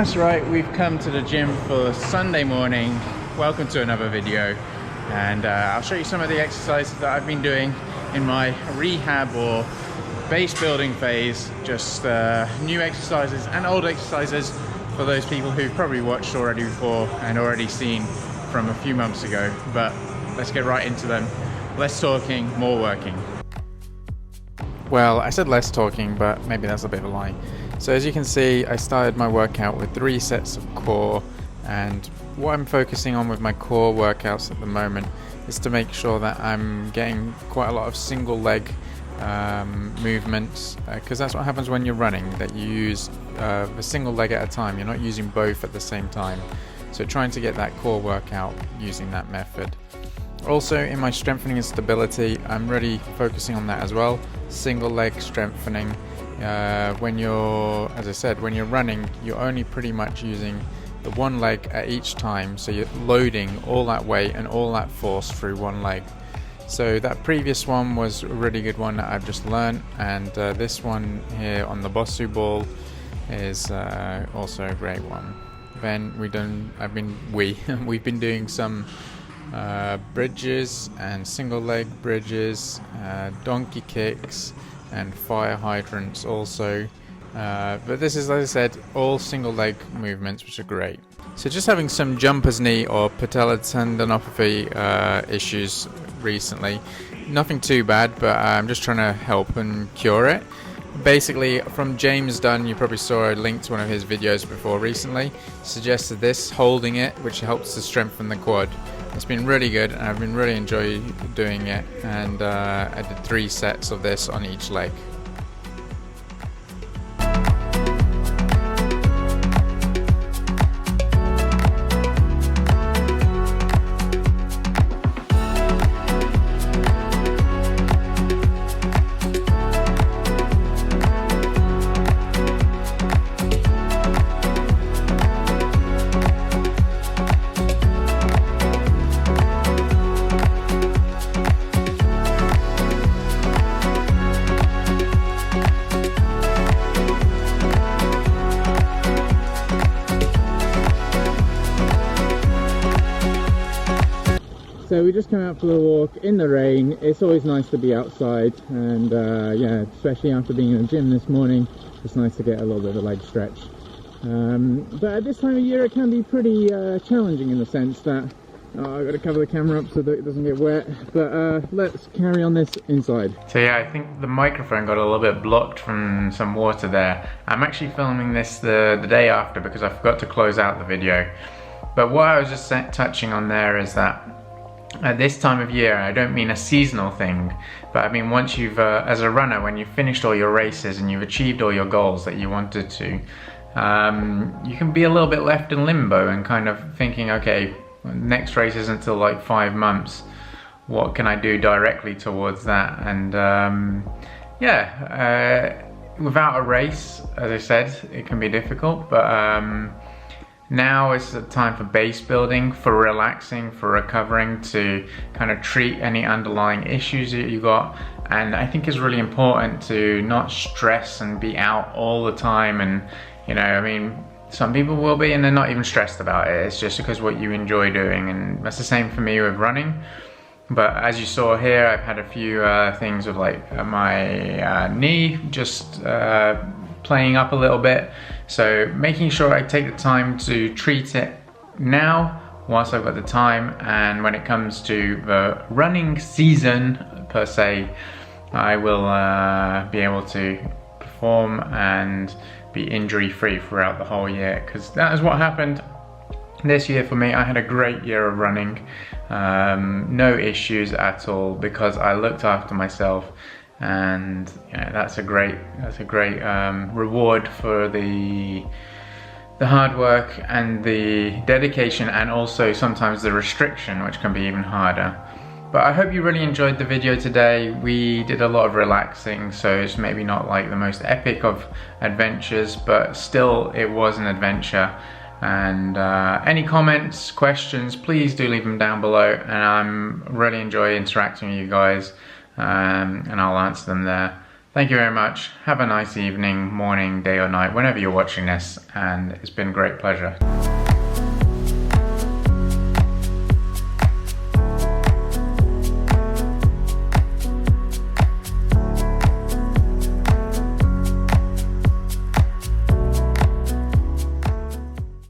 That's right, we've come to the gym for Sunday morning. Welcome to another video, and I'll show you some of the exercises that I've been doing in my rehab or base building phase. Just new exercises and old exercises for those people who've probably watched already before and already seen from a few months ago. But let's get right into them. Less talking, more working. Well, I said less talking, but maybe that's a bit of a lie. So as you can see, I started my workout with 3 sets of core, and what I'm focusing on with my core workouts at the moment is to make sure that I'm getting quite a lot of single leg movements, because that's what happens when you're running, that you use a single leg at a time. You're not using both at the same time. So trying to get that core workout using that method. Also in my strengthening and stability, I'm really focusing on that as well. Single leg strengthening. When you're, as I said, when you're running, you're only pretty much using the one leg at each time, so you're loading all that weight and all that force through one leg. So that previous one was a really good one that I've just learned, and this one here on the Bosu ball is also a great one. Then we've been doing some bridges and single leg bridges, donkey kicks and fire hydrants also, but this is, as I said, all single leg movements, which are great. So just having some jumper's knee or patella tendinopathy issues recently. Nothing too bad, but I'm just trying to help and cure it. Basically, from James Dunn, you probably saw a link to one of his videos before recently, suggested this, holding it, which helps to strengthen the quad. It's been really good, and I've been really enjoying doing it, and I did 3 sets of this on each leg. So we just came out for a walk in the rain. It's always nice to be outside, and yeah, especially after being in the gym this morning, it's nice to get a little bit of a leg stretch. But at this time of year it can be pretty challenging in the sense that I've got to cover the camera up so that it doesn't get wet, but let's carry on this inside. So yeah, I think the microphone got a little bit blocked from some water there. I'm actually filming this the day after because I forgot to close out the video. But what I was just touching on there is that at this time of year, I don't mean a seasonal thing, but I mean once you've, as a runner, when you've finished all your races and you've achieved all your goals that you wanted to, you can be a little bit left in limbo and kind of thinking, okay, next race isn't until like 5 months. What can I do directly towards that? And yeah, without a race, as I said, it can be difficult, but now is the time for base building, for relaxing, for recovering, to kind of treat any underlying issues that you got. And I think it's really important to not stress and be out all the time. And you know, I mean, some people will be and they're not even stressed about it. It's just because what you enjoy doing, and that's the same for me with running. But as you saw here, I've had a few things with like my knee just playing up a little bit. So making sure I take the time to treat it now whilst I've got the time, and when it comes to the running season per se, I will be able to perform and be injury free throughout the whole year, because that is what happened this year for me. I had a great year of running, no issues at all, because I looked after myself. And you know, that's a great reward for the hard work and the dedication, and also sometimes the restriction, which can be even harder. But I hope you really enjoyed the video today. We did a lot of relaxing, so it's maybe not like the most epic of adventures, but still it was an adventure. And any comments, questions, please do leave them down below, and I'm really enjoy interacting with you guys, and I'll answer them there. Thank you very much. Have a nice evening, morning, day or night, whenever you're watching this, and it's been a great pleasure.